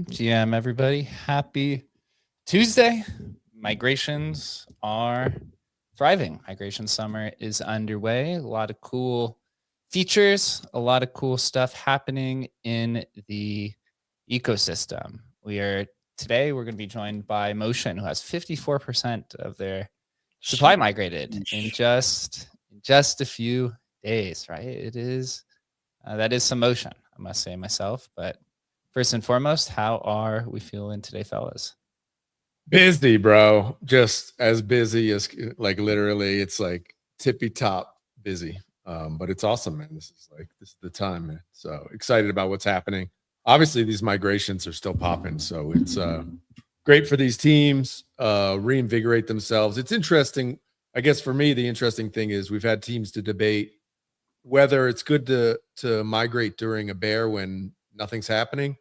GM, everybody. Happy Tuesday. Migrations are thriving. Migration summer is underway. A lot of cool features, a lot of cool stuff happening in the ecosystem. Today we're going to be joined by Motion, who has 54% of their supply migrated in just a few days, right? It is that is some motion, I must say myself. But first and foremost, how are we feeling today, fellas? Busy, bro. Just as busy as, like, literally, it's like tippy top busy. But it's awesome, man. This is the time, man. So excited about what's happening. Obviously, these migrations are still popping, so it's great for these teams, reinvigorate themselves. It's interesting. I guess for me, the interesting thing is we've had teams to debate whether it's good to migrate during a bear when nothing's happening,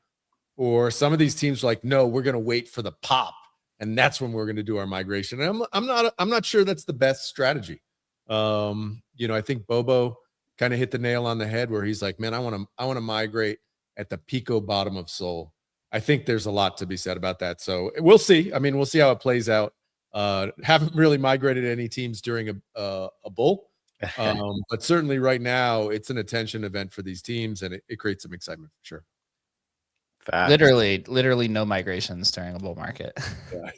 or some of these teams are like, no, we're going to wait for the pop, and that's when we're going to do our migration. And I'm not sure that's the best strategy. I think Bobo kind of hit the nail on the head where he's like, man, I want to migrate at the pico bottom of Sol. I think there's a lot to be said about that. So we'll see. I mean, we'll see how it plays out. Haven't really migrated any teams during a bull. But certainly right now it's an attention event for these teams, and it creates some excitement for sure. Facts. Literally no migrations during a bull market.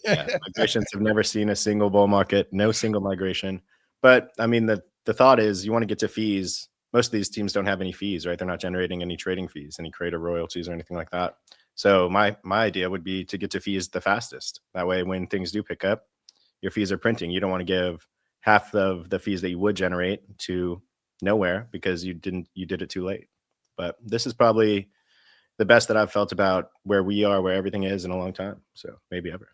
Yeah. Migrations have never seen a single bull market, no single migration. But I mean, the thought is you want to get to fees. Most of these teams don't have any fees, right? They're not generating any trading fees, any creator royalties or anything like that. So my idea would be to get to fees the fastest. That way, when things do pick up, your fees are printing. You don't want to give half of the fees that you would generate to nowhere because you did it too late. But this is probably the best that I've felt about where we are, where everything is in a long time. So maybe ever.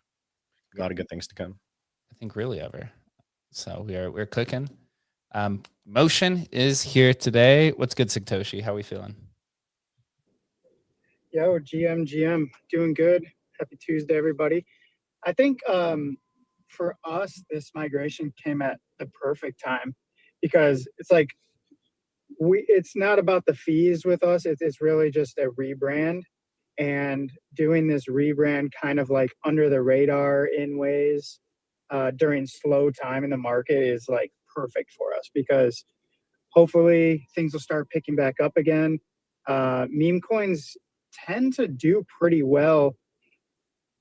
A lot of good things to come. I think really ever. So we're cooking. Motion is here today. What's good, Satoshi? How are we feeling? Yo, GM, doing good. Happy Tuesday, everybody. I think for us, this migration came at the perfect time because it's like it's not about the fees with us. It's really just a rebrand, and doing this rebrand kind of like under the radar in ways during slow time in the market is like perfect for us because hopefully things will start picking back up again. Meme coins tend to do pretty well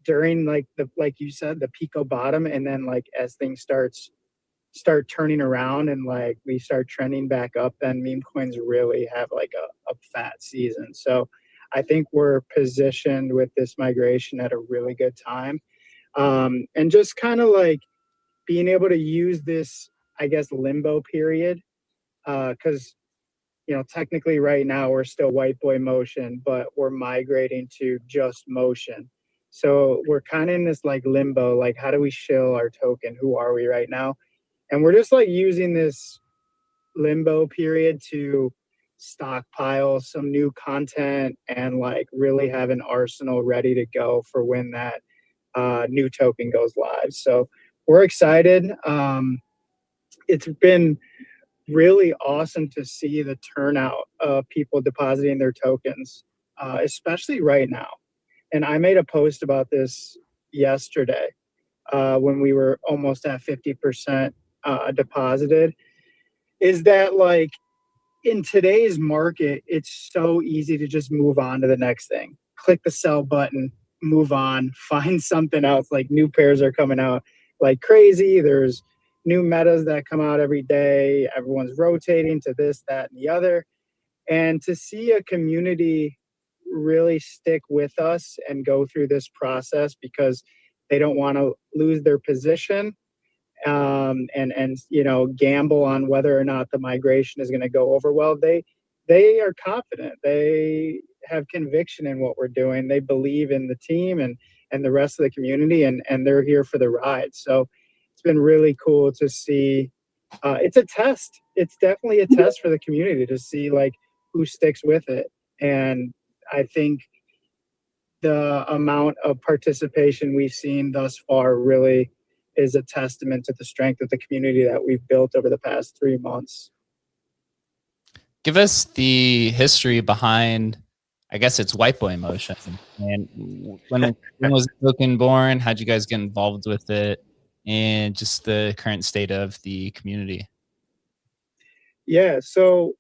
during like you said, the pico bottom, and then like as things start turning around and like we start trending back up, then meme coins really have like a fat season. So I think we're positioned with this migration at a really good time. And just kind of like being able to use this, I guess, limbo period, because technically right now we're still white boy motion, but we're migrating to just motion. So we're kind of in this like limbo, like how do we shill our token? Who are we right now? And we're just like using this limbo period to stockpile some new content and like really have an arsenal ready to go for when that new token goes live. So we're excited. It's been really awesome to see the turnout of people depositing their tokens, especially right now. And I made a post about this yesterday when we were almost at 50% deposited, is that like in today's market, it's so easy to just move on to the next thing. Click the sell button, move on, find something else. Like new pairs are coming out like crazy. There's new metas that come out every day. Everyone's rotating to this, that, and the other. And to see a community really stick with us and go through this process because they don't want to lose their position, and gamble on whether or not the migration is going to go over well. They are confident. They have conviction in what we're doing. They believe in the team and the rest of the community, and they're here for the ride. So it's been really cool to see. It's a test. It's definitely a test for the community to see like who sticks with it. And I think the amount of participation we've seen thus far really is a testament to the strength of the community that we've built over the past 3 months. Give us the history behind, I guess it's White Boy Motion. And when was the token born? How'd you guys get involved with it? And just the current state of the community. Yeah, so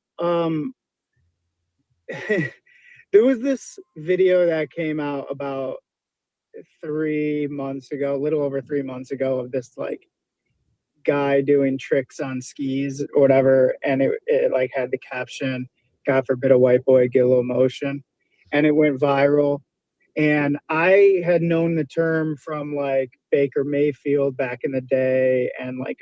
there was this video that came out about 3 months ago, a little over 3 months ago, of this like guy doing tricks on skis or whatever, and it like had the caption, "God forbid a white boy get a little motion," and it went viral. And I had known the term from like Baker Mayfield back in the day, and like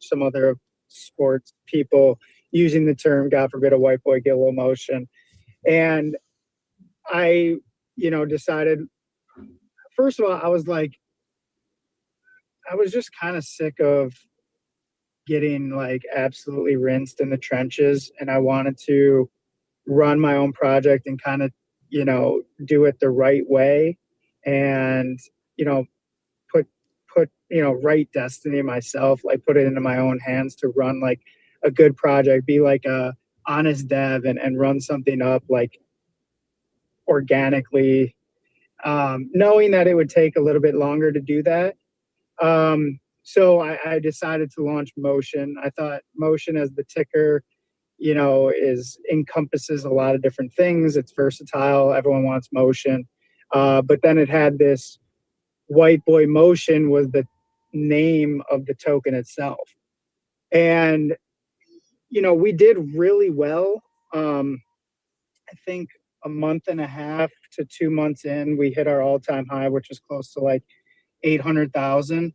some other sports people using the term "God forbid a white boy get a little motion," and I decided, first of all, I was just kind of sick of getting like absolutely rinsed in the trenches, and I wanted to run my own project and kind of do it the right way, and put right destiny myself, like put it into my own hands to run like a good project, be like a honest dev, and run something up like organically, knowing that it would take a little bit longer to do that. So I decided to launch Motion. I thought Motion as the ticker, encompasses a lot of different things. It's versatile. Everyone wants motion. But then it had this White Boy Motion was the name of the token itself. And, we did really well. I think a month and a half to 2 months in, we hit our all-time high, which was close to like 800,000.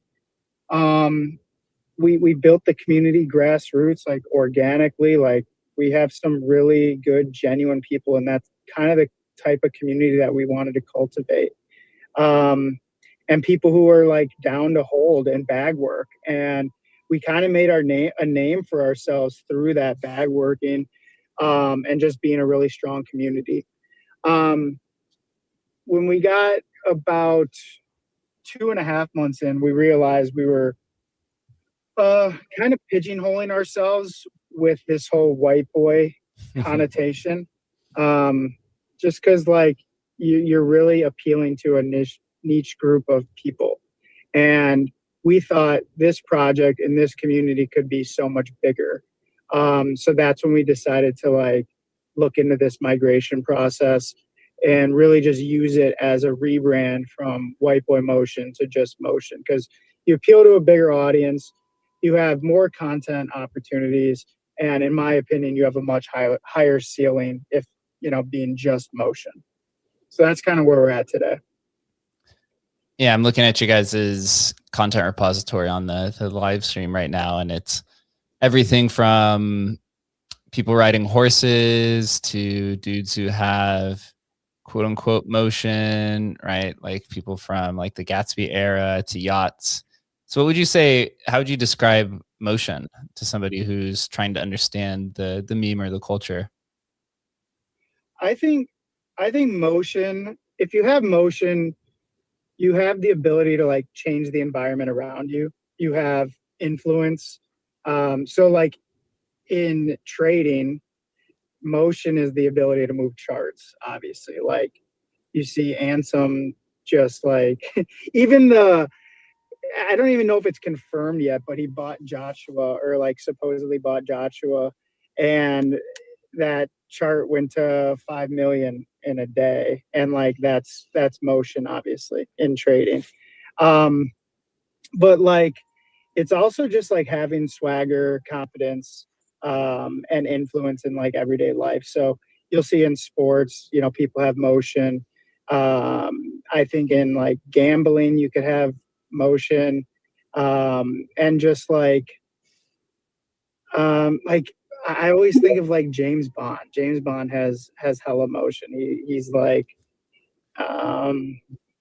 We built the community grassroots, like organically. Like we have some really good, genuine people, and that's kind of the type of community that we wanted to cultivate. And people who are like down to hold and bag work. And we kind of made a name for ourselves through that bag working, and just being a really strong community. When we got about 2.5 months in, we realized we were kind of pigeonholing ourselves with this whole white boy connotation. Just because like you're really appealing to a niche group of people. And we thought this project in this community could be so much bigger. So that's when we decided to like look into this migration process and really just use it as a rebrand from White Boy Motion to just Motion, because you appeal to a bigger audience, you have more content opportunities, and in my opinion, you have a much higher ceiling if being just Motion. So that's kind of where we're at today. Yeah, I'm looking at you guys' content repository on the live stream right now, and it's everything from people riding horses to dudes who have quote unquote motion, right? Like people from like the Gatsby era to yachts. So what would you say, how would you describe motion to somebody who's trying to understand the meme or the culture? I think motion, if you have motion, you have the ability to like change the environment around you. You have influence. So like in trading, motion is the ability to move charts, obviously. Like you see Ansem just like even I don't even know if it's confirmed yet, but he bought Joshua, or like supposedly bought Joshua, and that chart went to 5 million in a day, and like that's motion obviously in trading. But like it's also just like having swagger, confidence, and influence in like everyday life. So you'll see in sports, you know, people have motion. I think in like gambling, you could have motion, and just like I always think of like James Bond. James Bond has hella motion. He's like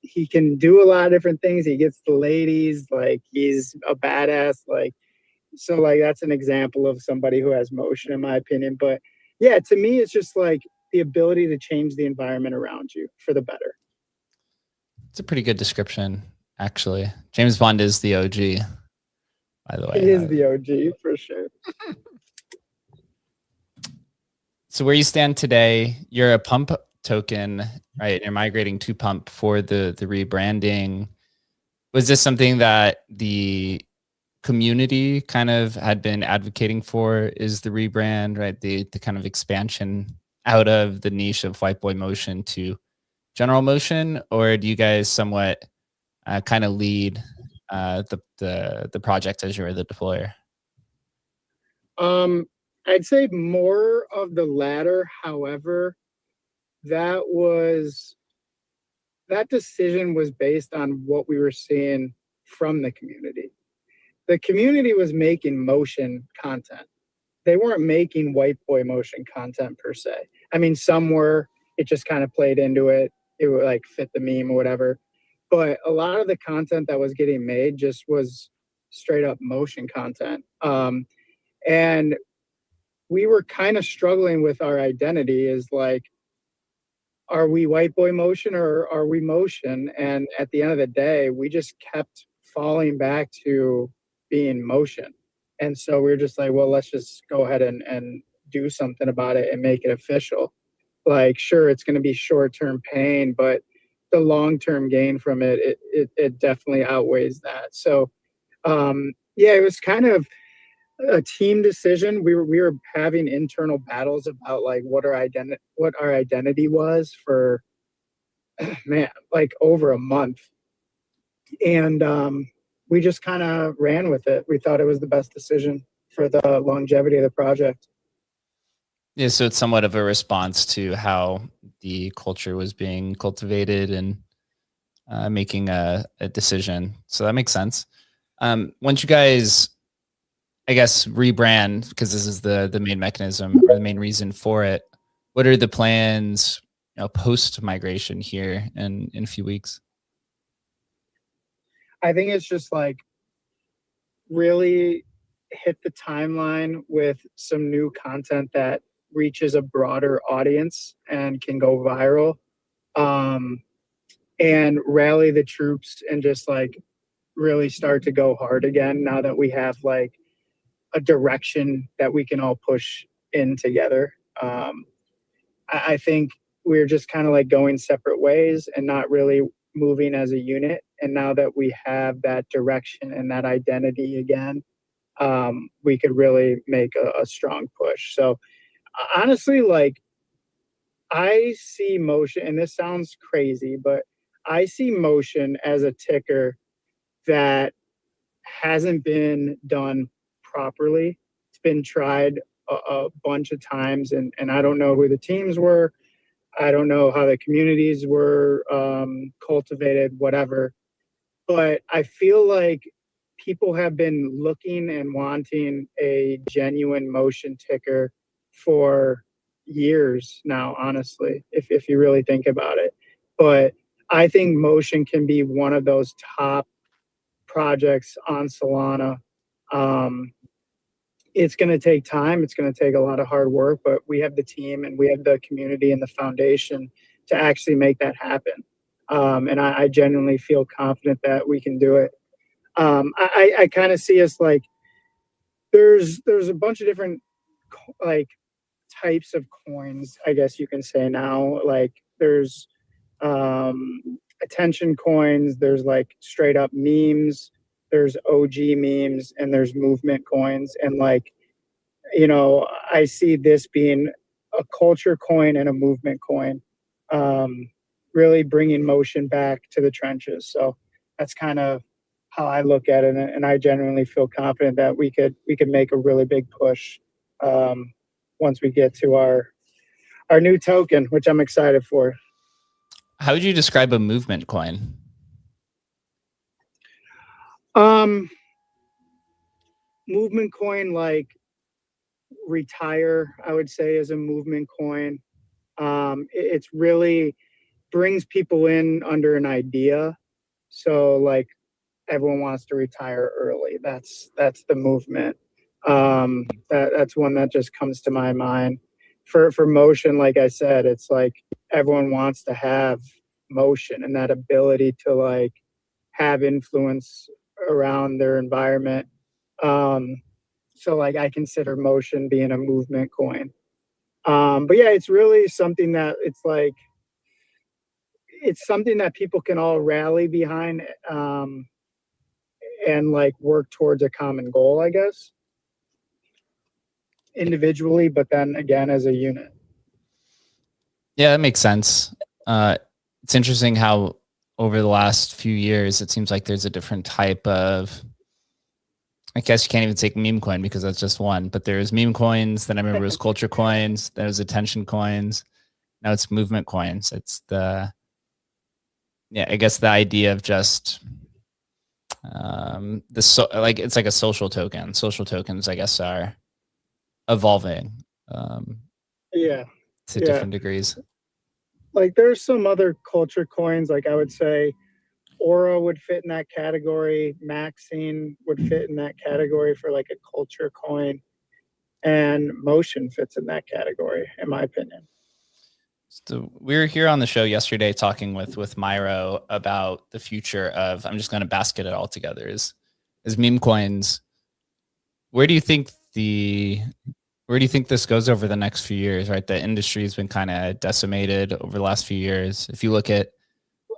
he can do a lot of different things. He gets the ladies, like he's a badass. Like so, like that's an example of somebody who has motion, in my opinion. But yeah, to me, it's just like the ability to change the environment around you for the better. It's a pretty good description, actually. James Bond is the OG, by the way. He is the OG for sure. So where you stand today, you're a pump token, right? You're migrating to pump for the rebranding. Was this something that the community kind of had been advocating for? Is the rebrand, right? The kind of expansion out of the niche of white boy motion to general motion, or do you guys somewhat kind of lead the project as you're the deployer? I'd say more of the latter. However, that decision was based on what we were seeing from the community. The community was making motion content. They weren't making white boy motion content per se. I mean, some were, it just kind of played into it. It would like fit the meme or whatever. But a lot of the content that was getting made just was straight up motion content. And we were kind of struggling with our identity is like, are we white boy motion or are we motion? And at the end of the day, we just kept falling back to being motion. And so we were just like, well, let's just go ahead and do something about it and make it official. Like, sure, it's going to be short-term pain, but the long-term gain from it, it definitely outweighs that. So, yeah, it was kind of a team decision. We were having internal battles about like what our identity was for man, like over a month. And we just kind of ran with it. We thought it was the best decision for the longevity of the project. Yeah, so it's somewhat of a response to how the culture was being cultivated and making a decision. So that makes sense. Once you guys, I guess, rebrand, because this is the main mechanism or the main reason for it, what are the plans, you know, post migration here in a few weeks? I think it's just like really hit the timeline with some new content that reaches a broader audience and can go viral, and rally the troops and just like really start to go hard again now that we have like a direction that we can all push in together. I think we're just kind of like going separate ways and not really moving as a unit. And now that we have that direction and that identity again, we could really make a strong push. So honestly, like I see motion, and this sounds crazy, but I see motion as a ticker that hasn't been done properly. It's been tried a bunch of times, and I don't know who the teams were. I don't know how the communities were cultivated, whatever. But I feel like people have been looking and wanting a genuine motion ticker for years now, honestly, if you really think about it. But I think motion can be one of those top projects on Solana. It's going to take time. It's going to take a lot of hard work, but we have the team and we have the community and the foundation to actually make that happen. And I genuinely feel confident that we can do it. I kind of see us like there's a bunch of different like types of coins, I guess you can say now. Like there's attention coins, there's like straight up memes, there's OG memes, and there's movement coins. And like, you know, I see this being a culture coin and a movement coin. really bringing motion back to the trenches. So that's kind of how I look at it, and I genuinely feel confident that we could make a really big push once we get to our new token, which I'm excited for. How would you describe a movement coin? Movement coin, like Retire, I would say, is a movement coin. It's really brings people in under an idea. So like everyone wants to retire early. That's the movement. That's one that just comes to my mind. For motion, like I said, it's like everyone wants to have motion and that ability to like have influence around their environment. So like I consider motion being a movement coin. But yeah, it's really something that it's something that people can all rally behind and like work towards a common goal, I guess, individually, but then again as a unit. Yeah, that makes sense. It's interesting how over the last few years, it seems like there's a different type of, I guess you can't even take meme coin because that's just one, but there's meme coins. Then I remember it was culture coins. There was attention coins. Now it's movement coins. It's I guess the idea of just like it's like a social token. Social tokens, I guess, are evolving. Yeah. To different degrees. Like there's some other culture coins, like I would say Aura would fit in that category. Maxine would fit in that category for like a culture coin. And motion fits in that category, in my opinion. So we were here on the show yesterday talking with Myro about the future of, I'm just going to basket it all together, is meme coins. Where do you think this goes over the next few years, right? The industry has been kind of decimated over the last few years. If you look at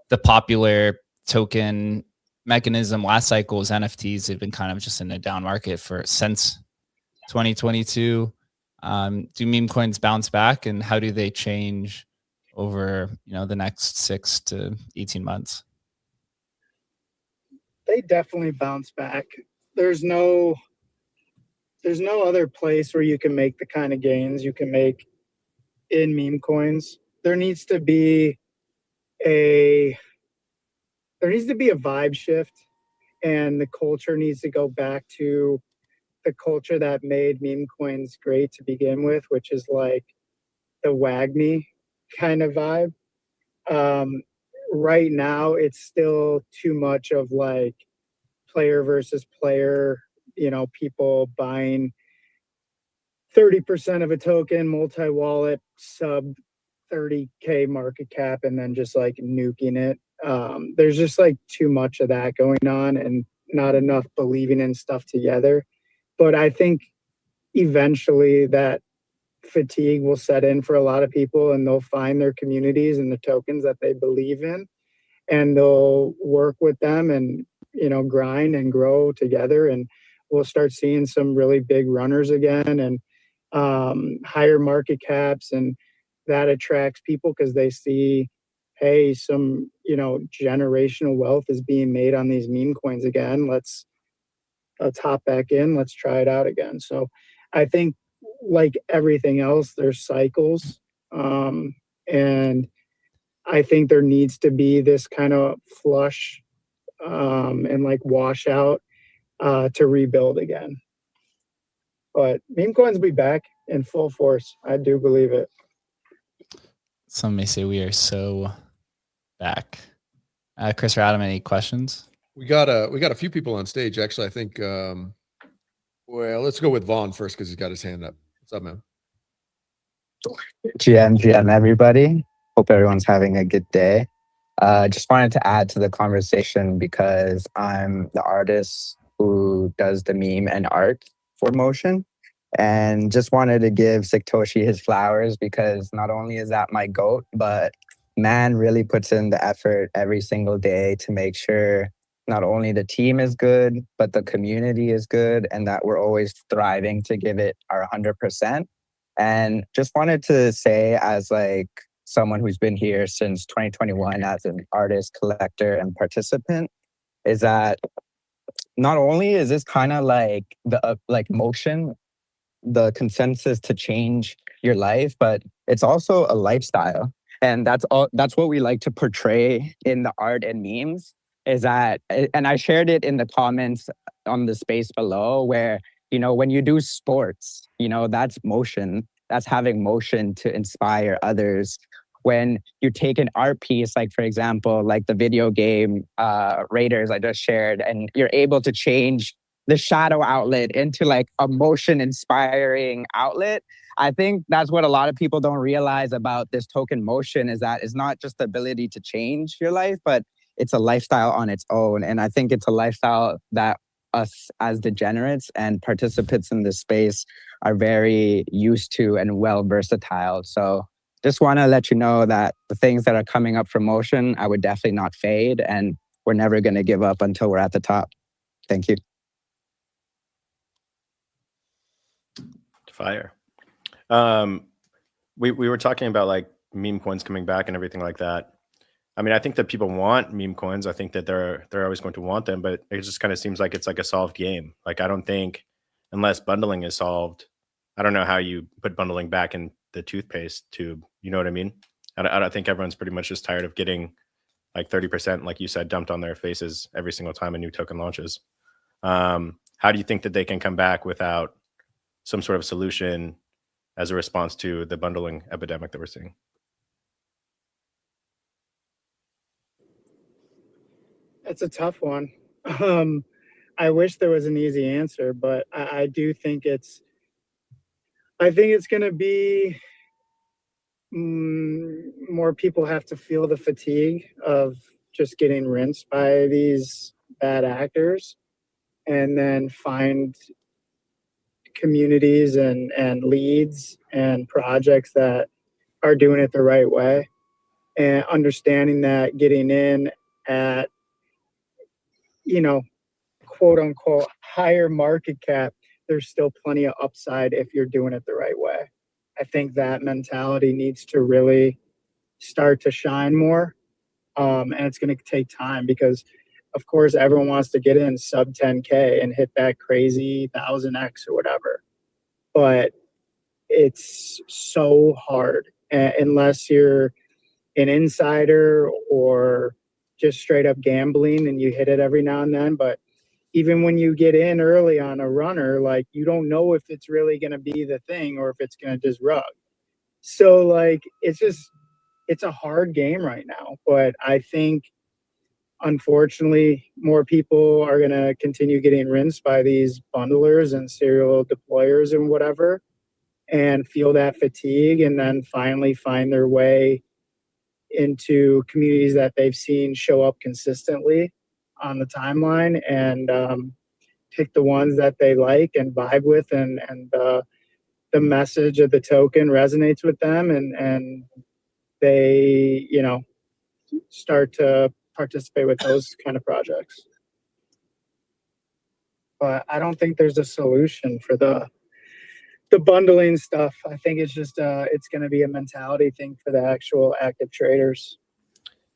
the popular token mechanism last cycle was NFTs, they've been kind of just in a down market since 2022. Do meme coins bounce back, and how do they change over the next 6 to 18 months? They definitely bounce back. There's no other place where you can make the kind of gains you can make in meme coins. There needs to be a vibe shift, and the culture needs to go back to the culture that made meme coins great to begin with, which is like the WAGMI kind of vibe. Right now, it's still too much of like player versus player, people buying 30% of a token, multi-wallet, sub 30K market cap, and then just like nuking it. There's just like too much of that going on and not enough believing in stuff together. But I think eventually that fatigue will set in for a lot of people, and they'll find their communities and the tokens that they believe in, and they'll work with them and grind and grow together, and we'll start seeing some really big runners again, and higher market caps, and that attracts people because they see, hey, some generational wealth is being made on these meme coins again. Let's hop back in, let's try it out again. So I think like everything else, there's cycles, and I think there needs to be this kind of flush and like washout to rebuild again. But meme coins will be back in full force. I do believe it. Some may say we are so back. Chris or Adam, any questions? We got a few people on stage. Actually, I think. Well, let's go with Vaughn first because he's got his hand up. What's up, man? GM, everybody. Hope everyone's having a good day. Just wanted to add to the conversation because I'm the artist who does the meme and art for motion. And just wanted to give Satoshi his flowers because not only is that my GOAT, but man really puts in the effort every single day to make sure not only the team is good, but the community is good and that we're always thriving to give it our 100%. And just wanted to say as like someone who's been here since 2021 as an artist, collector, and participant, is that not only is this kind of like the like motion, the consensus to change your life, but it's also a lifestyle. And that's what we like to portray in the art and memes, is that, and I shared it in the comments on the space below, where, you know, when you do sports, you know, that's motion, that's having motion to inspire others. When you take an art piece, like for example, like the video game Raiders I just shared, and you're able to change the shadow outlet into like a motion inspiring outlet. I think that's what a lot of people don't realize about this token motion, is that it's not just the ability to change your life, but it's a lifestyle on its own. And I think it's a lifestyle that us as degenerates and participants in this space are very used to and well versatile. So just want to let you know that the things that are coming up for motion, I would definitely not fade, and we're never going to give up until we're at the top. Thank you. Fire. We were talking about like meme coins coming back and everything like that. I mean, I think that people want meme coins. I think that they're always going to want them, but it just kind of seems like it's like a solved game. Like, I don't think, unless bundling is solved, I don't know how you put bundling back in the toothpaste tube. You know what I mean? I don't think everyone's pretty much just tired of getting like 30%, like you said, dumped on their faces every single time a new token launches. How do you think that they can come back without some sort of solution as a response to the bundling epidemic that we're seeing? It's a tough one. I wish there was an easy answer, but I do think it's going to be more people have to feel the fatigue of just getting rinsed by these bad actors, and then find communities and leads and projects that are doing it the right way, and understanding that getting in at, you know, quote unquote higher market cap, there's still plenty of upside if you're doing it the right way. I think that mentality needs to really start to shine more. And it's going to take time, because of course everyone wants to get in sub 10K and hit that crazy 1000x or whatever, but it's so hard unless you're an insider or just straight up gambling and you hit it every now and then. But even when you get in early on a runner, like, you don't know if it's really going to be the thing or if it's going to just rug. So like, it's a hard game right now, but I think unfortunately more people are going to continue getting rinsed by these bundlers and serial deployers and whatever, and feel that fatigue, and then finally find their way into communities that they've seen show up consistently on the timeline, and pick the ones that they like and vibe with, and the message of the token resonates with them, and they, you know, start to participate with those kind of projects. But I don't think there's a solution for the bundling stuff. I think it's just it's going to be a mentality thing for the actual active traders.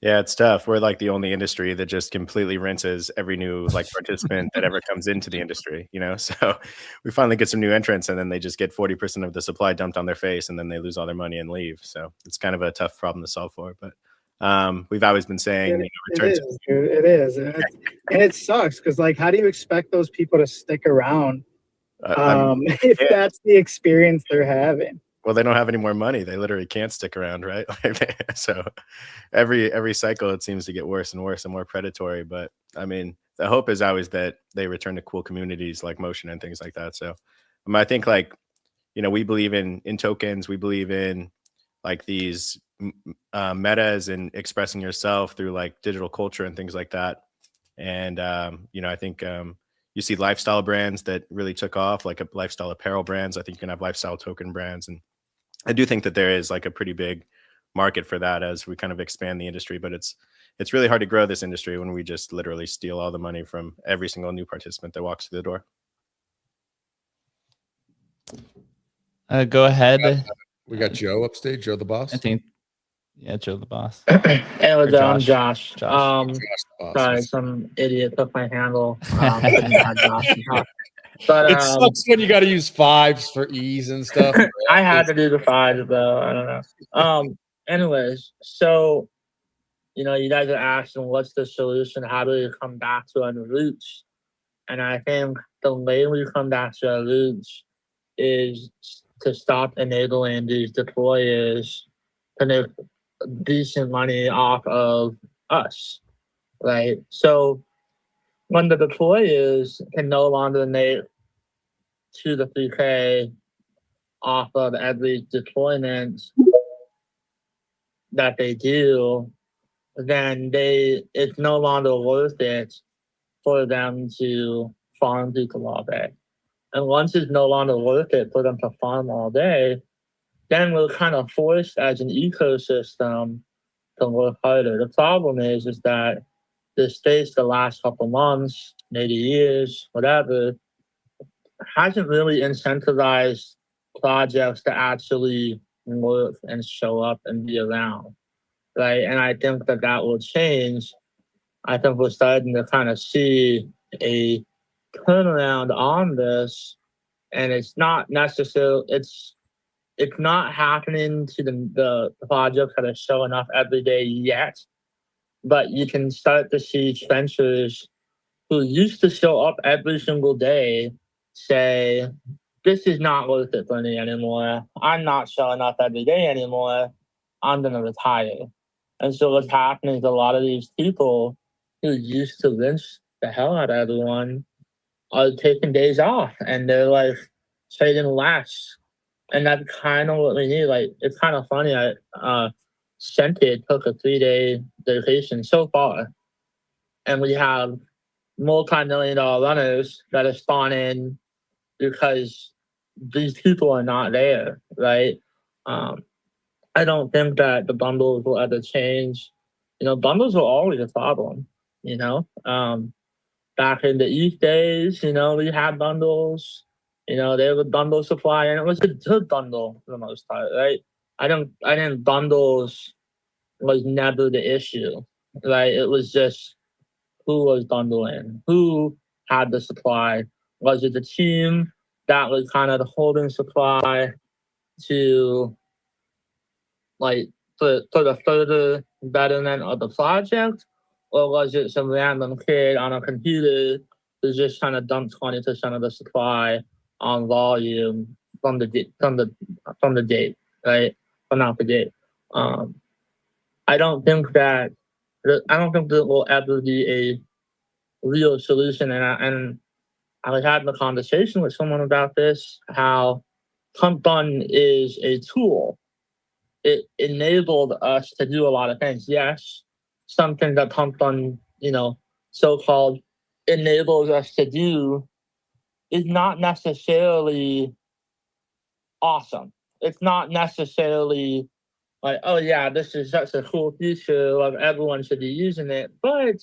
Yeah, it's tough. We're like the only industry that just completely rinses every new like participant that ever comes into the industry, you know? So we finally get some new entrants, and then they just get 40% of the supply dumped on their face, and then they lose all their money and leave. So it's kind of a tough problem to solve for. But we've always been saying, it is. And it sucks, because like, how do you expect those people to stick around if that's the experience they're having? Well, they don't have any more money. They literally can't stick around, right? So every cycle, it seems to get worse and worse and more predatory. But I mean, the hope is always that they return to cool communities like Motion and things like that. So I think, like, you know, we believe in tokens. We believe in like these metas and expressing yourself through like digital culture and things like that. And you know, I think you see lifestyle brands that really took off, like a lifestyle apparel brands. I think you can have lifestyle token brands, and I do think that there is like a pretty big market for that as we kind of expand the industry. But it's really hard to grow this industry when we just literally steal all the money from every single new participant that walks through the door. Go ahead. We got Joe upstage, Joe the boss. I think Yeah, Joe the boss. Hey, Or I'm Josh. Josh. Oh, Sorry, some idiot took my handle. Couldn't add Josh. But it sucks when you got to use 5s for E's and stuff. I had to do the 5 though. I don't know. Anyways, so you guys are asking what's the solution? How do we come back to our roots? And I think the way we come back to our roots is to stop enabling these deployers to make decent money off of us, right? So when the deployers can no longer make 2 to 3K off of every deployment that they do, then it's no longer worth it for them to farm people all day. And once it's no longer worth it for them to farm all day, then we're kind of forced as an ecosystem to work harder. The problem is that the space the last couple months, maybe years, whatever, hasn't really incentivized projects to actually work and show up and be around, right? And I think that will change. I think we're starting to kind of see a turnaround on this, and it's not necessarily it's not happening to the projects that are showing up every day yet, but you can start to see trenchers who used to show up every single day say, this is not worth it for me anymore. I'm not showing up every day anymore. I'm going to retire. And so what's happening is a lot of these people who used to lynch the hell out of everyone are taking days off, and they're like trading less. And that's kind of what we need. Like, it's kind of funny. Scented took a 3-day vacation so far, and we have multi-million-dollar runners that are spawning because these people are not there, right? I don't think that the bundles will ever change. Bundles were always a problem. Back in the East days, we had bundles. They would bundle supply, and it was a good bundle for the most part, right? I think bundles was never the issue, right? It was just who was bundling, who had the supply. Was it the team that was kind of holding supply to like for the further betterment of the project, or was it some random kid on a computer who's just trying to dump 20% of the supply on volume from the date, right? From out the gate. I don't think there will ever be a real solution, and I was having a conversation with someone about this, how PumpFun is a tool. It enabled us to do a lot of things. Yes, something that PumpFun, so-called enables us to do is not necessarily awesome. It's not necessarily like, oh yeah, this is such a cool feature, like everyone should be using it. But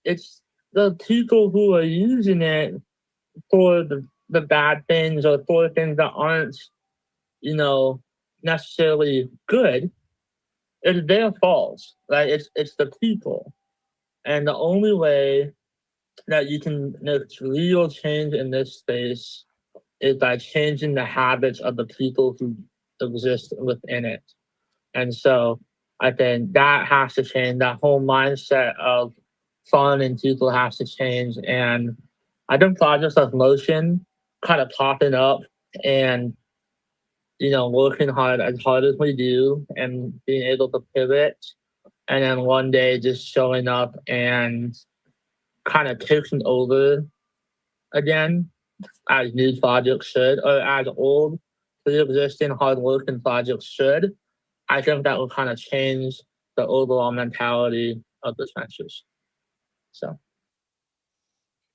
it's the people who are using it for the bad things, or for things that aren't, necessarily good. It's their fault, right? It's the people. And the only way that you can make real change in this space is by changing the habits of the people who exist within it. And so I think that has to change. That whole mindset of fun and people has to change. And I think projects of motion kind of popping up and working as hard as we do, and being able to pivot, and then one day just showing up and kind of taking over again, as new projects should, or as old pre-existing hard-working projects should. I think that will kind of change the overall mentality of the trenches. So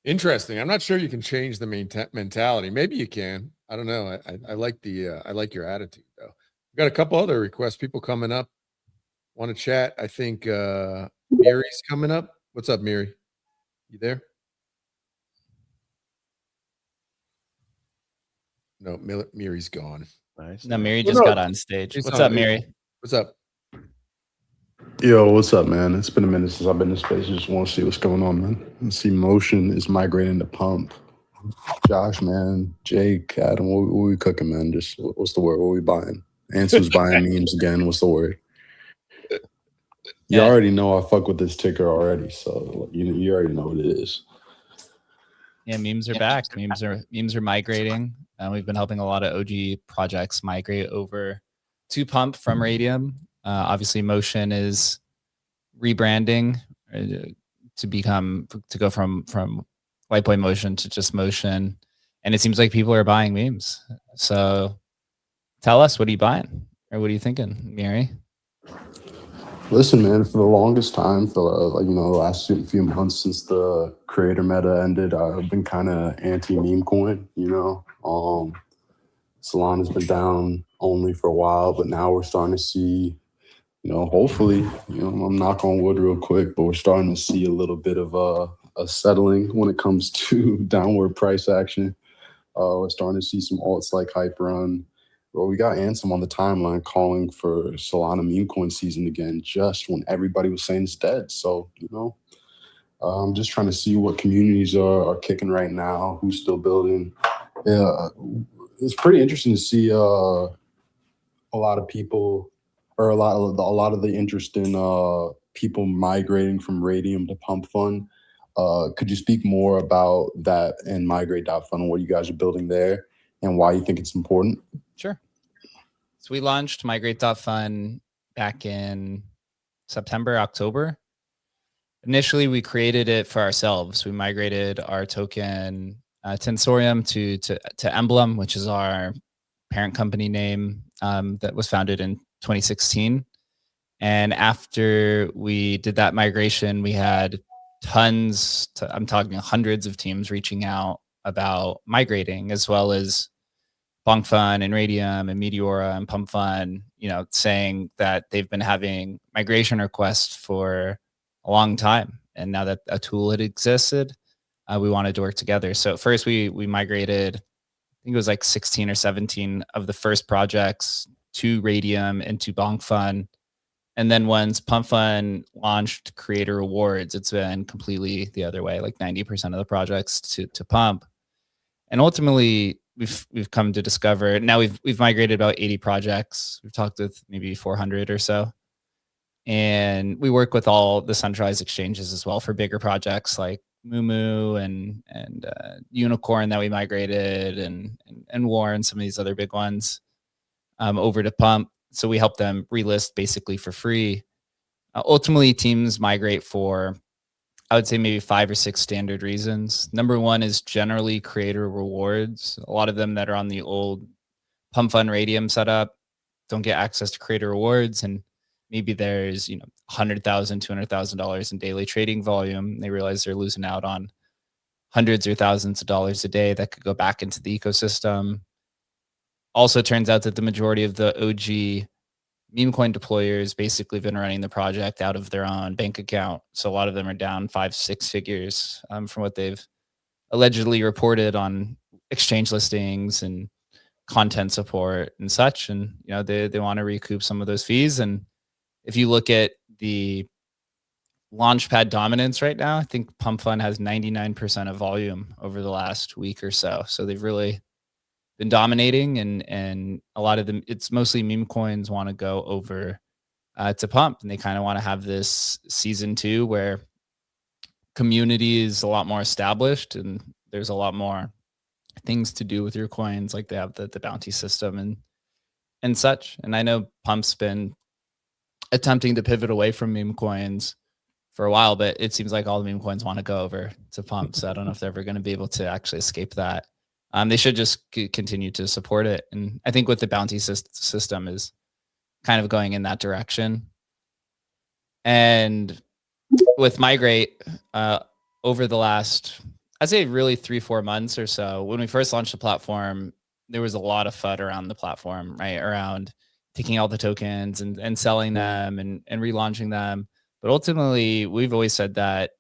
Interesting. I'm not sure you can change the mentality. Maybe you can. I don't know. I like I like your attitude though. We've got a couple other requests. People coming up want to chat. I think Miri's coming up. What's up, Miri? You there? No, Miri's gone. Nice. No, Mary Well, just no, got on stage. she's What's on. up, Mary? What's up? Yo, what's up, man? It's been a minute since I've been in space. Just want to see what's going on, man. I see motion is migrating to pump. Josh, man, Jake, Adam, what we cooking, man? Just what's the word? What we buying? Answer's buying memes again. What's the word? You Yeah. already know I fuck with this ticker already, so you already know what it is. Yeah, memes are back. Memes are migrating. We've been helping a lot of OG projects migrate over to Pump from Radium. Obviously, Motion is rebranding to go from Lightpoint Motion to just Motion, and it seems like people are buying memes. So, tell us, what are you buying, or what are you thinking, Mary? Listen, man, for the longest time, for the last few months since the creator meta ended, I've been kind of anti meme coin. Solana's been down only for a while, but now we're starting to see, hopefully, I'm knock on wood real quick, but we're starting to see a little bit of a settling when it comes to downward price action. We're starting to see some alts like Hype Run. Well, we got Ansem on the timeline calling for Solana meme coin season again, just when everybody was saying it's dead. So, I'm just trying to see what communities are kicking right now, who's still building. Yeah, it's pretty interesting to see a lot of people, or a lot of the interest in people migrating from Radium to PumpFun. Could you speak more about that and migrate.fun, what you guys are building there, and why you think it's important? Sure. So we launched migrate.fun back in September, October. Initially, we created it for ourselves. We migrated our token Tensorium to Emblem, which is our parent company name that was founded in 2016. And after we did that migration, we had I'm talking hundreds of teams reaching out about migrating, as well as PumpFun and Radium and Meteora and PumpFun, saying that they've been having migration requests for a long time. And now that a tool had existed, we wanted to work together. So first we migrated, I think it was like 16 or 17 of the first projects to Radium and to PumpFun. And then once PumpFun launched creator rewards, it's been completely the other way, like 90% of the projects to Pump. And ultimately, we've come to discover now we've migrated about 80 projects. We've talked with maybe 400 or so, and we work with all the centralized exchanges as well for bigger projects like Mumu and Unicorn that we migrated, and War and some of these other big ones over to Pump. So we help them relist basically for free. Ultimately, teams migrate for, I would say, maybe 5 or 6 standard reasons. Number one is generally creator rewards. A lot of them that are on the old PumpFun Radium setup don't get access to creator rewards, and maybe there's $100,000, $200,000 in daily trading volume. They realize they're losing out on hundreds or thousands of dollars a day that could go back into the ecosystem. Also, turns out that the majority of the OG meme coin deployers basically been running the project out of their own bank account. So a lot of them are down 5-6 figures from what they've allegedly reported on exchange listings and content support and such. And they want to recoup some of those fees. And if you look at the launchpad dominance right now, I think PumpFun has 99% of volume over the last week or so. So they've really been dominating, and a lot of them, it's mostly meme coins, want to go over to Pump, and they kind of want to have this season 2 where community is a lot more established and there's a lot more things to do with your coins, like they have the bounty system and such. And I know Pump's been attempting to pivot away from meme coins for a while, but it seems like all the meme coins want to go over to Pump. So I don't know if they're ever going to be able to actually escape that. They should just continue to support it. And I think with the bounty system is kind of going in that direction. And with Migrate, over the last, I'd say really 3-4 months or so, when we first launched the platform, there was a lot of FUD around the platform, right? Around taking all the tokens and selling them and relaunching them. But ultimately, we've always said that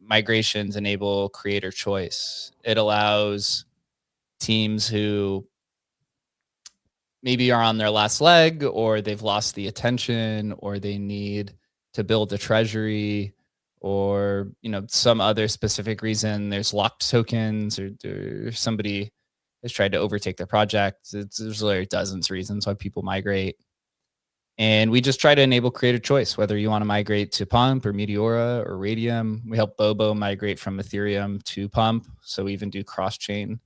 migrations enable creator choice. It allows teams who maybe are on their last leg, or they've lost the attention, or they need to build a treasury, or some other specific reason, there's locked tokens, or somebody has tried to overtake their project. There's literally dozens of reasons why people migrate. And we just try to enable creative choice, whether you want to migrate to Pump or Meteora or Radium. We help Bobo migrate from Ethereum to Pump. So we even do cross-chain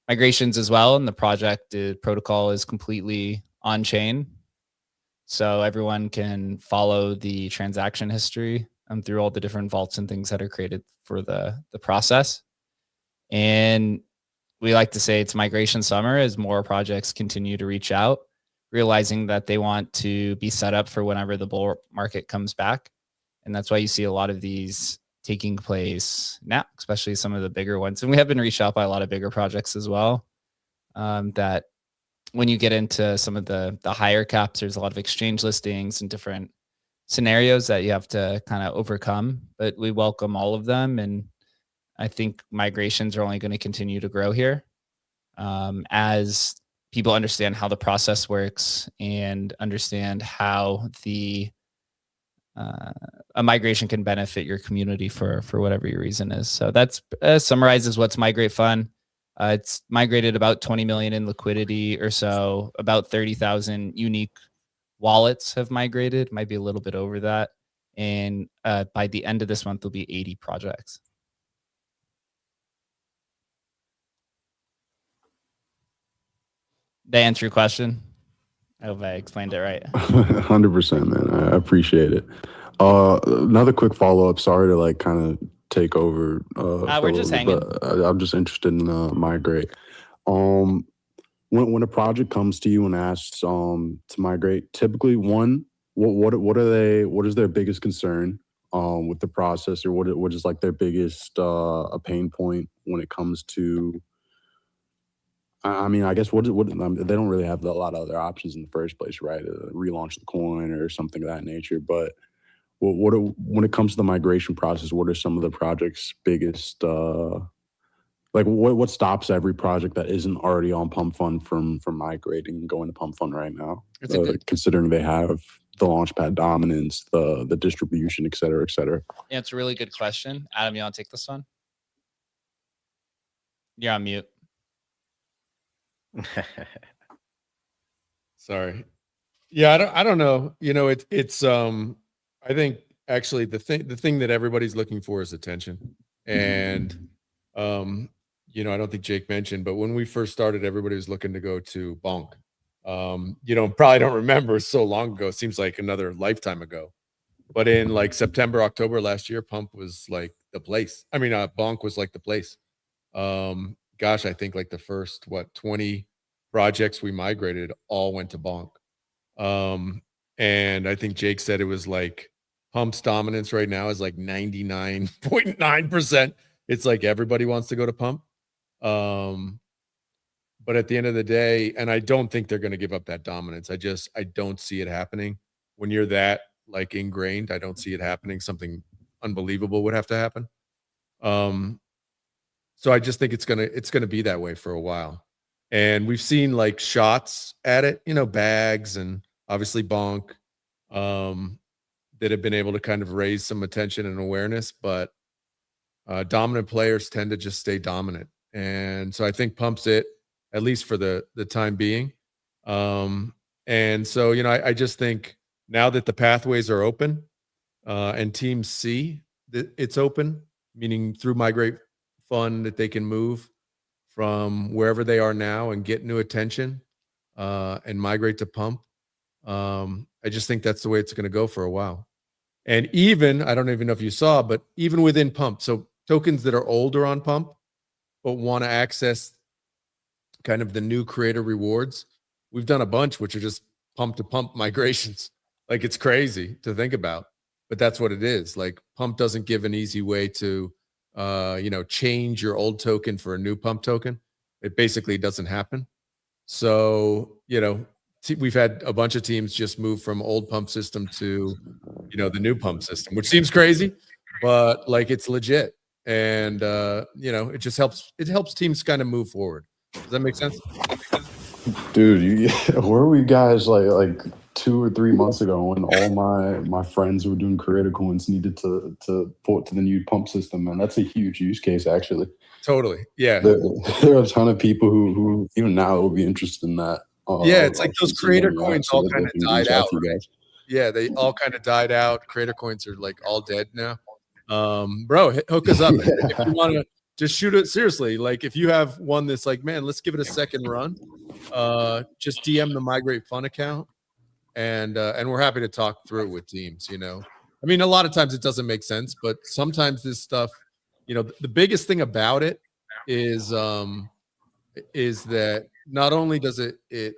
migrations as well. And the project protocol is completely on-chain. So everyone can follow the transaction history through all the different vaults and things that are created for the process. And we like to say it's migration summer as more projects continue to reach out, realizing that they want to be set up for whenever the bull market comes back. And that's why you see a lot of these taking place now, especially some of the bigger ones. And we have been reached out by a lot of bigger projects as well, that when you get into some of the higher caps, there's a lot of exchange listings and different scenarios that you have to kind of overcome, but we welcome all of them. And I think migrations are only going to continue to grow here as people understand how the process works and understand how a migration can benefit your community for whatever your reason is. So that's summarizes what's Migrate Fun. It's migrated about 20 million in liquidity or so. About 30,000 unique wallets have migrated, might be a little bit over that. And by the end of this month, there'll be 80 projects. Did I answer your question? I hope I explained it right. 100%, man. I appreciate it. Another quick follow-up. Sorry to like kind of take over. We're just hanging. But I'm just interested in migrate. When a project comes to you and asks to migrate, typically what is their biggest concern with the process, or what is like their biggest a pain point when it comes to, I mean, I guess they don't really have a lot of other options in the first place, right? Relaunch the coin or something of that nature. But when it comes to the migration process, what are some of the project's biggest, like what stops every project that isn't already on PumpFun from migrating and going to PumpFun right now? Considering they have the launchpad dominance, the distribution, et cetera, et cetera. Yeah, it's a really good question. Adam, you want to take this one? You're on mute. Sorry. Yeah, I don't know. It's I think actually the thing that everybody's looking for is attention. And I don't think Jake mentioned, but when we first started, everybody was looking to go to Bonk. Probably don't remember, so long ago. It seems like another lifetime ago. But in like September, October last year, Pump was like the place. I mean, Bonk was like the place. Gosh, I think like the first 20 projects we migrated all went to Bonk. And I think Jake said it was like Pump's dominance right now is like 99.9%. It's like everybody wants to go to Pump. But at the end of the day, and I don't think they're going to give up that dominance. I don't see it happening. When you're that like ingrained, I don't see it happening. Something unbelievable would have to happen. So I just think it's gonna be that way for a while. And we've seen like shots at it, Bags and obviously Bonk, that have been able to kind of raise some attention and awareness, but dominant players tend to just stay dominant. And so I think Pump's it, at least for the time being. And so, I just think now that the pathways are open and teams see that it's open, meaning through Migrate Fun, that they can move from wherever they are now and get new attention and migrate to Pump. I just think that's the way it's going to go for a while. And even, I don't even know if you saw, but even within Pump, so tokens that are older on Pump but want to access kind of the new creator rewards, we've done a bunch which are just Pump to Pump migrations. Like, it's crazy to think about, but that's what it is. Like, Pump doesn't give an easy way to change your old token for a new Pump token. It basically doesn't happen. So, we've had a bunch of teams just move from old Pump system to, the new Pump system, which seems crazy, but like, it's legit. And, it just helps teams kind of move forward. Does that make sense? Dude, where were you guys like 2 or 3 months ago when all my friends who were doing creator coins needed to port to the new pump system, and that's a huge use case actually. Totally. Yeah. There are a ton of people who even now will be interested in that. Yeah, it's like those creator coins all that kind they of can died reach out out. to you guys. Yeah, they all kind of died out. Creator coins are like all dead now. Bro, hook us up. If you want to just shoot it seriously, like if you have one that's like, man, let's give it a second run, just DM the Migrate Fun account, and we're happy to talk through it with teams. You know, I mean, a lot of times it doesn't make sense, but sometimes this stuff, you know, the biggest thing about it is that not only does it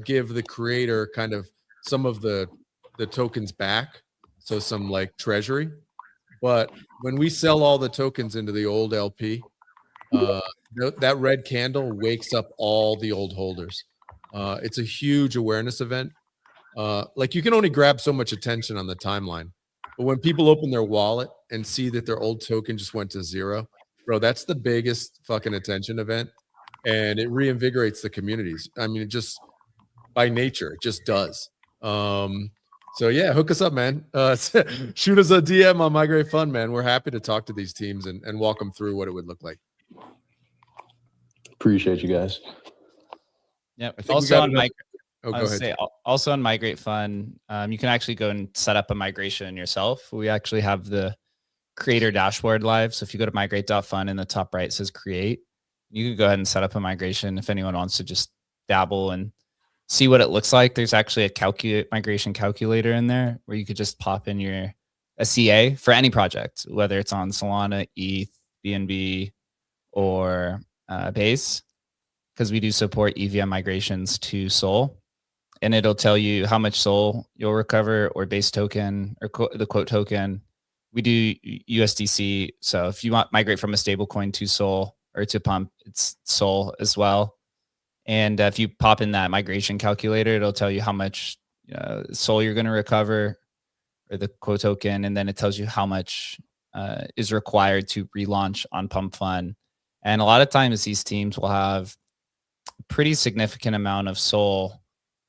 give the creator kind of some of the tokens back, so some like treasury, but when we sell all the tokens into the old LP, that red candle wakes up all the old holders. It's a huge awareness event. Like you can only grab so much attention on the timeline, but when people open their wallet and see that their old token just went to zero, bro, that's the biggest fucking attention event, and it reinvigorates the communities. I mean, it just by nature, it just does. So yeah, hook us up, man. Shoot us a DM on Migrate Fun, man. We're happy to talk to these teams and walk them through what it would look like. Appreciate you guys. Yep. I Also on go ahead. Migrate Fun, you can actually go and set up a migration yourself. We actually have the creator dashboard live. So if you go to migrate.fun, in the top right, it says create. You can go ahead and set up a migration if anyone wants to just dabble and see what it looks like. There's actually a migration calculator in there where you could just pop in a CA for any project, whether it's on Solana, ETH, BNB, or Base, because we do support EVM migrations to Sol, and it'll tell you how much Sol you'll recover, or Base token, or the quote token. We do USDC, so if you want migrate from a stable coin to Sol or to Pump, it's Sol as well. And if you pop in that migration calculator, it'll tell you how much Sol you're going to recover, or the quote token, and then it tells you how much is required to relaunch on PumpFun. And a lot of times these teams will have a pretty significant amount of Sol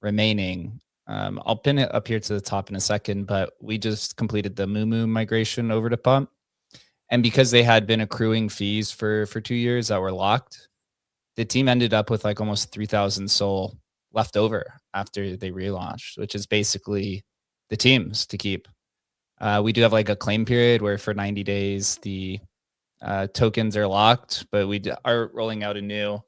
remaining. I'll pin it up here to the top in a second, but we just completed the Moo migration over to Pump. And because they had been accruing fees for 2 years that were locked, the team ended up with like almost 3,000 Sol left over after they relaunched, which is basically the teams to keep. We do have like a claim period where for 90 days, the tokens are locked, but we are rolling out a new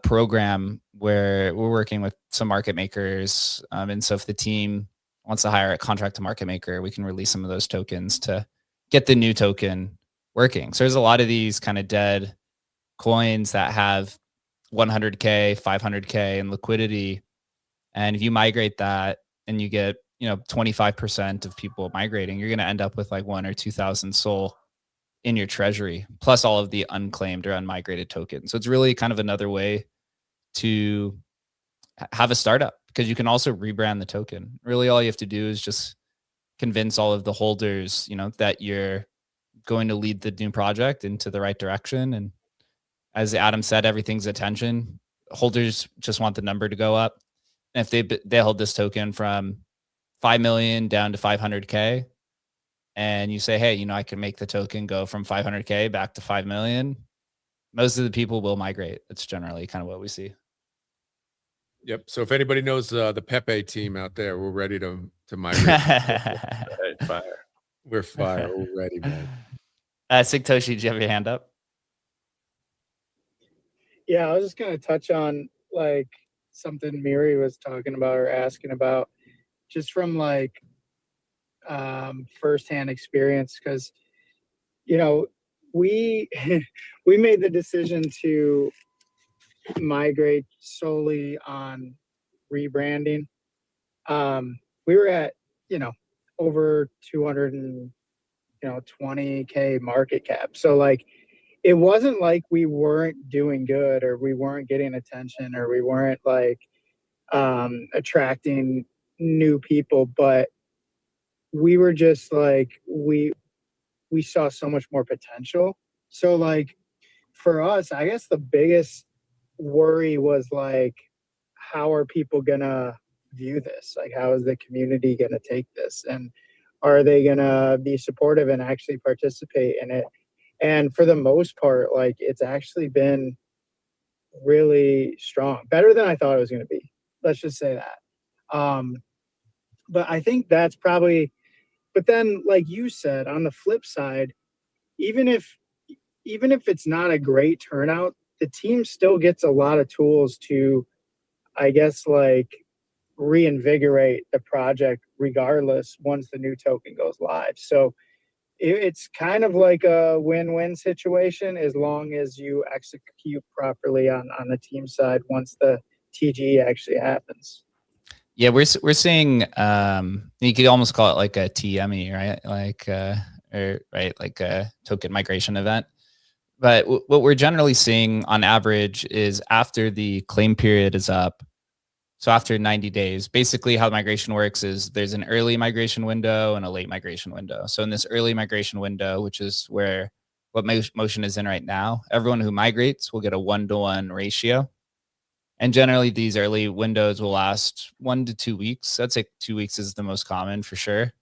program where we're working with some market makers. And so if the team wants to hire a contract to market maker, we can release some of those tokens to get the new token working. So there's a lot of these kind of dead coins that have 100K, 500K in liquidity. And if you migrate that and you get, 25% of people migrating, you're going to end up with like 1,000 or 2,000 Sol in your treasury, plus all of the unclaimed or unmigrated tokens. So it's really kind of another way to have a startup, because you can also rebrand the token. Really, all you have to do is just convince all of the holders, that you're going to lead the new project into the right direction. And as Adam said, everything's attention. Holders just want the number to go up. And if they hold this token from 5 million down to 500K, and you say, hey, I can make the token go from 500K back to 5 million, most of the people will migrate. That's generally kind of what we see. Yep. So if anybody knows the Pepe team out there, we're ready to migrate. Fire. We're fire. We're ready, man. Sigtoshi, did you have your hand up? Yeah, I was just going to touch on like something Miri was talking about or asking about, just from like firsthand experience, because we we made the decision to migrate solely on rebranding. We were at over 220K market cap, so like it wasn't like we weren't doing good, or we weren't getting attention, or we weren't like attracting new people, but we were just like we saw so much more potential. So like for us, I guess the biggest worry was like, how are people gonna view this? Like, how is the community going to take this? And are they going to be supportive and actually participate in it? And for the most part, like, it's actually been really strong, better than I thought it was going to be. Let's just say that. But I think that's probably, but then, like you said, on the flip side, even if it's not a great turnout, the team still gets a lot of tools to, I guess, like, reinvigorate the project regardless once the new token goes live. So it's kind of like a win-win situation as long as you execute properly on the team side once the TG actually happens. Yeah, we're seeing you could almost call it like a TME, right? Like or right, like a token migration event. But what we're generally seeing on average is after the claim period is up, so after 90 days, basically how migration works is there's an early migration window and a late migration window. So in this early migration window, which is where what motion is in right now, everyone who migrates will get a 1-to-1 ratio. And generally these early windows will last 1 to 2 weeks. I'd say 2 weeks is the most common for sure.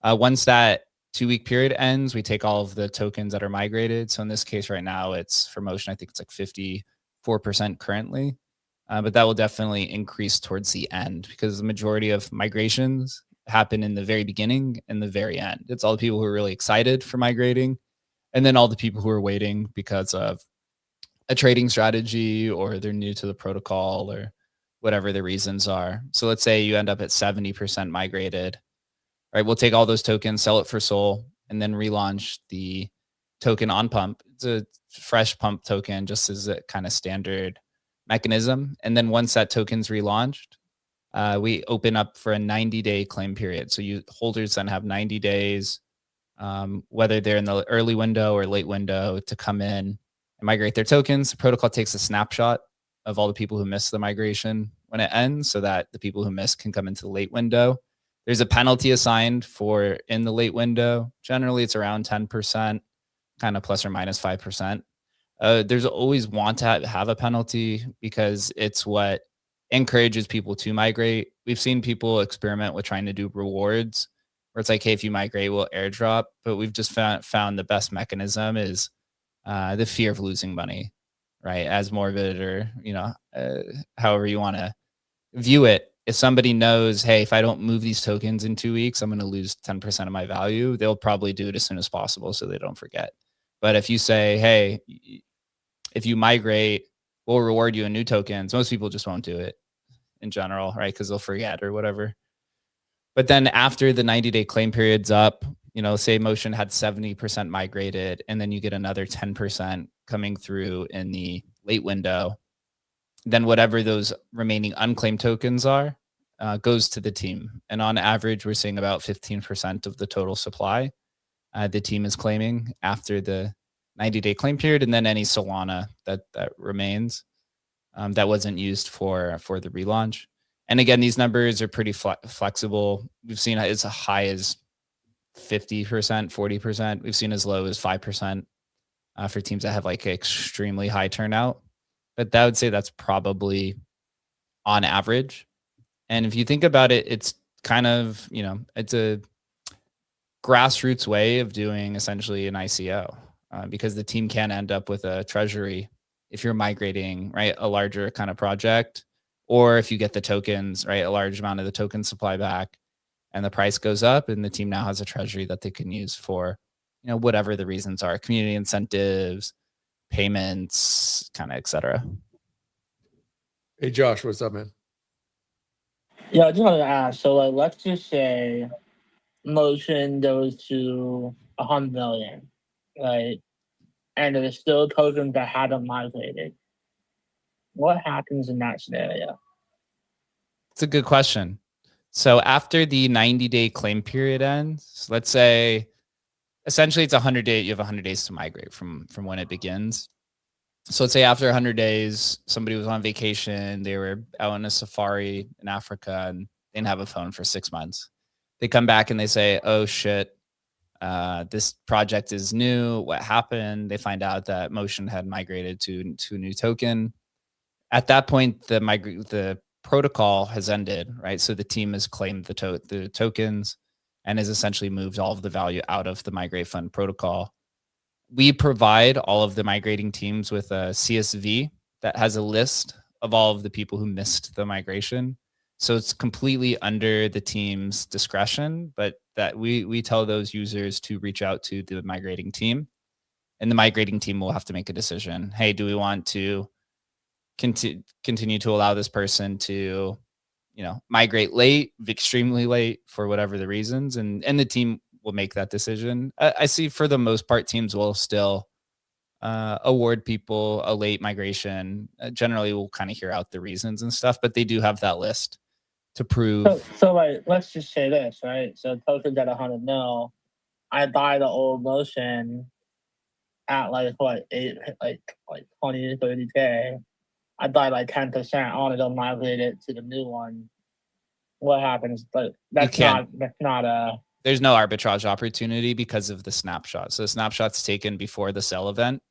Once that 2-week period ends, we take all of the tokens that are migrated. So in this case right now, it's for motion, I think it's like 54% currently. But that will definitely increase towards the end because the majority of migrations happen in the very beginning and the very end. It's all the people who are really excited for migrating, and then all the people who are waiting because of a trading strategy or they're new to the protocol or whatever the reasons are. So let's say you end up at 70% migrated, right? We'll take all those tokens, sell it for SOL, and then relaunch the token on Pump. It's a fresh Pump token, just as a kind of standard mechanism. And then once that token's relaunched, we open up for a 90-day claim period. So you holders then have 90 days, whether they're in the early window or late window, to come in and migrate their tokens. The protocol takes a snapshot of all the people who missed the migration when it ends so that the people who missed can come into the late window. There's a penalty assigned for in the late window. Generally, it's around 10%, kind of plus or minus 5%. There's always want to have a penalty because it's what encourages people to migrate. We've seen people experiment with trying to do rewards where it's like, hey, if you migrate, we'll airdrop. But we've just found the best mechanism is the fear of losing money, right? As morbid or, however you want to view it. If somebody knows, hey, if I don't move these tokens in 2 weeks, I'm going to lose 10% of my value, they'll probably do it as soon as possible so they don't forget. But if you say, hey, if you migrate, we'll reward you in new tokens, most people just won't do it in general, right? Because they'll forget or whatever. But then after the 90-day claim period's up, say Motion had 70% migrated, and then you get another 10% coming through in the late window, then whatever those remaining unclaimed tokens are goes to the team. And on average, we're seeing about 15% of the total supply the team is claiming after the 90-day claim period, and then any Solana that remains that wasn't used for the relaunch. And again, these numbers are pretty flexible. We've seen as high as 50%, 40%. We've seen as low as 5% for teams that have like extremely high turnout. But I would say that's probably on average. And if you think about it, it's kind of, it's a grassroots way of doing essentially an ICO because the team can end up with a treasury if you're migrating, right, a larger kind of project, or if you get the tokens, right, a large amount of the token supply back and the price goes up and the team now has a treasury that they can use for, whatever the reasons are, community incentives, payments, kind of, et cetera. Hey, Josh, what's up, man? Yeah, I just wanted to ask. So, let's just say Motion goes to 100 million, right? And there's still tokens that haven't migrated. What happens in that scenario? It's a good question. So after the 90-day claim period ends, let's say essentially it's 100 days. You have 100 days to migrate from when it begins. So let's say after 100 days, somebody was on vacation, they were out on a safari in Africa and they didn't have a phone for 6 months. They come back and they say, oh shit, this project is new. What happened? They find out that Motion had migrated to a new token. At that point, the protocol has ended, right? So the team has claimed the tokens and has essentially moved all of the value out of the Migrate Fund protocol. We provide all of the migrating teams with a CSV that has a list of all of the people who missed the migration. So it's completely under the team's discretion, but that we tell those users to reach out to the migrating team, and the migrating team will have to make a decision. Hey, do we want to continue to allow this person to, migrate late, extremely late, for whatever the reasons, and the team will make that decision. I see for the most part, teams will still award people a late migration. Generally, we'll kind of hear out the reasons and stuff, but they do have that list to prove. So like, let's just say this, right? So tokens at 100 mil, I buy the old motion at like what, 20 to 30K. I buy like 10%. I want to go migrate it to the new one. What happens? Like that's not a. There's no arbitrage opportunity because of the snapshot. So the snapshot's taken before the sell event.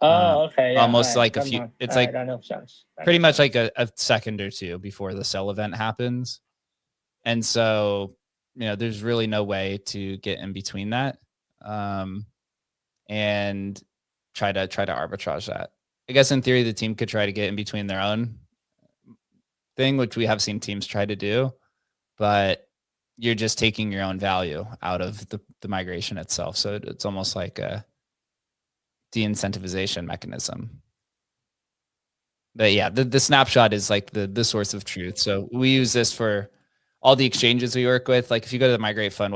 Oh, okay. Yeah, almost like a few. It's like that makes sense. Pretty much like a second or two before the sell event happens, and so there's really no way to get in between that, and try to arbitrage that. I guess in theory the team could try to get in between their own thing, which we have seen teams try to do, but you're just taking your own value out of the migration itself. So it's almost like a de-incentivization mechanism. But yeah, the snapshot is like the source of truth. So we use this for all the exchanges we work with. Like if you go to the Migrate Fund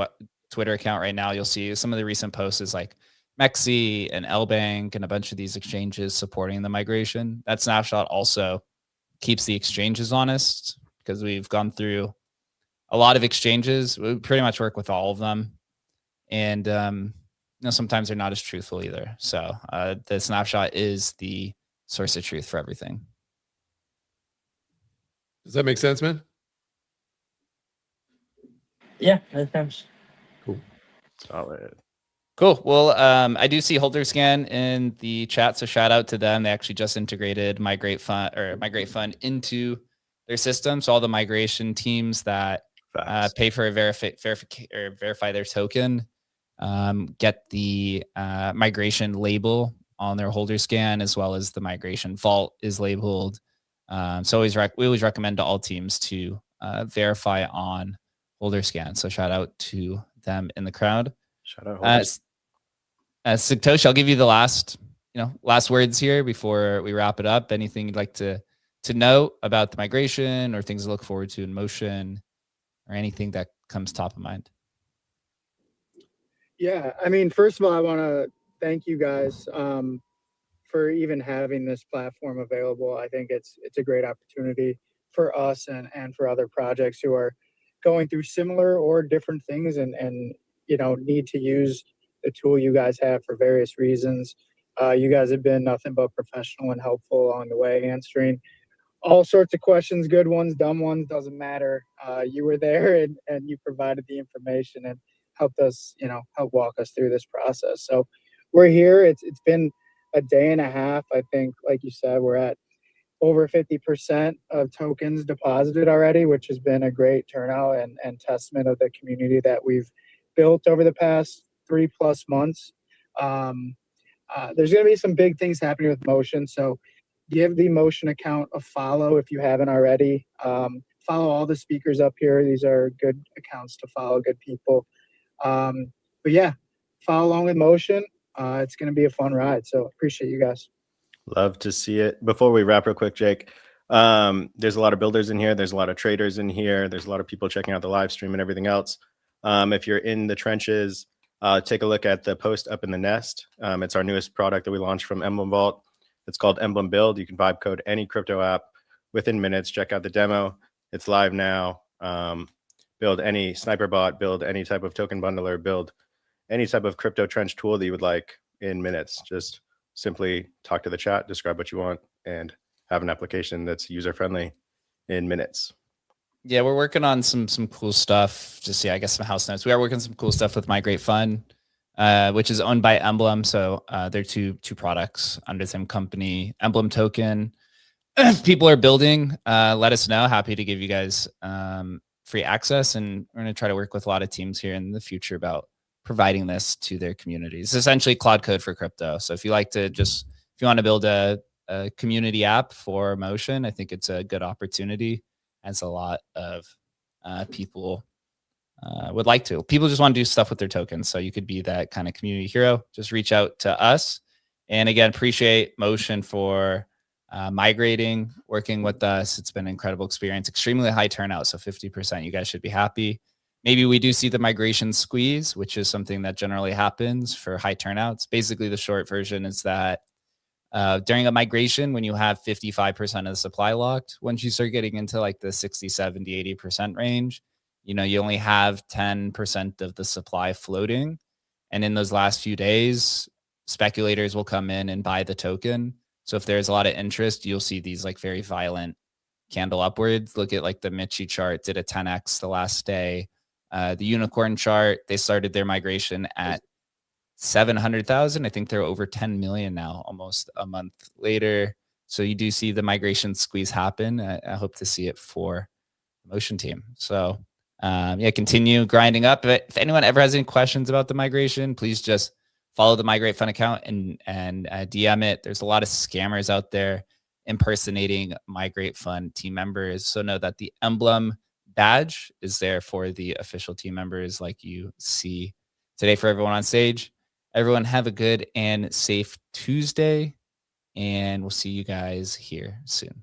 Twitter account right now, you'll see some of the recent posts is like Mexi and Lbank and a bunch of these exchanges supporting the migration. That snapshot also keeps the exchanges honest, because we've gone through a lot of exchanges. We pretty much work with all of them, and sometimes they're not as truthful either. So the snapshot is the source of truth for everything. Does that make sense, man? Yeah, makes sense. Cool. Solid. Cool. Well, I do see HolderScan in the chat, so shout out to them. They actually just integrated Migrate Fund into their system. So all the migration teams that pay for verify their token get the migration label on their HolderScan, as well as the migration vault is labeled. So we always recommend to all teams to verify on HolderScan. So shout out to them in the crowd. Shout out. Satoshi, I'll give you the last words here before we wrap it up. Anything you'd like to note about the migration, or things to look forward to in motion, or anything that comes top of mind? Yeah, I mean, first of all, I want to thank you guys for even having this platform available. I think it's a great opportunity for us and for other projects who are going through similar or different things and need to use the tool you guys have for various reasons. You guys have been nothing but professional and helpful along the way, answering all sorts of questions, good ones, dumb ones, doesn't matter. You were there and you provided the information and helped us, help walk us through this process. So we're here. It's been a day and a half. I think, like you said, we're at over 50% of tokens deposited already, which has been a great turnout and testament of the community that we've built over the past 3+ months. There's going to be some big things happening with Motion. So give the Motion account a follow if you haven't already. Follow all the speakers up here. These are good accounts to follow, good people. But yeah, follow along with Motion. It's going to be a fun ride. So appreciate you guys. Love to see it. Before we wrap real quick, Jake, there's a lot of builders in here. There's a lot of traders in here. There's a lot of people checking out the live stream and everything else. If you're in the trenches, take a look at the post up in the nest. It's our newest product that we launched from Emblem Vault. It's called Emblem Build. You can vibe code any crypto app within minutes. Check out the demo. It's live now. Build any sniper bot, build any type of token bundler, build any type of crypto trench tool that you would like in minutes. Just simply talk to the chat, describe what you want, and have an application that's user-friendly in minutes. Yeah, we're working on some cool stuff. Just I guess some house notes. We are working on some cool stuff with Migrate Fund, which is owned by Emblem. So they're two products under the same company. Emblem Token if people are building, let us know. Happy to give you guys free access, and we're going to try to work with a lot of teams here in the future about providing this to their communities. It's essentially cloud code for crypto. So if you like to if you want to build a community app for Motion, I think it's a good opportunity, as a lot of people would like to. People just want to do stuff with their tokens. So you could be that kind of community hero. Just reach out to us. And again, appreciate Motion for migrating, working with us. It's been an incredible experience, extremely high turnout. So 50%, you guys should be happy. Maybe we do see the migration squeeze, which is something that generally happens for high turnouts. Basically, the short version is that during a migration, when you have 55% of the supply locked, once you start getting into like the 60, 70, 80% range, you know, you only have 10% of the supply floating. And in those last few days, speculators will come in and buy the token. So if there's a lot of interest, you'll see these like very violent candle upwards. Look at like the Michi chart, did a 10x the last day. The unicorn chart, they started their migration at 700,000. I think they're over 10 million now, almost a month later. So you do see the migration squeeze happen. I hope to see it for the Motion team. So yeah, continue grinding up. But if anyone ever has any questions about the migration, please just follow the Migrate Fun account and DM it. There's a lot of scammers out there impersonating Migrate Fun team members. So know that the emblem badge is there for the official team members, like you see today for everyone on stage. Everyone have a good and safe Tuesday, and we'll see you guys here soon.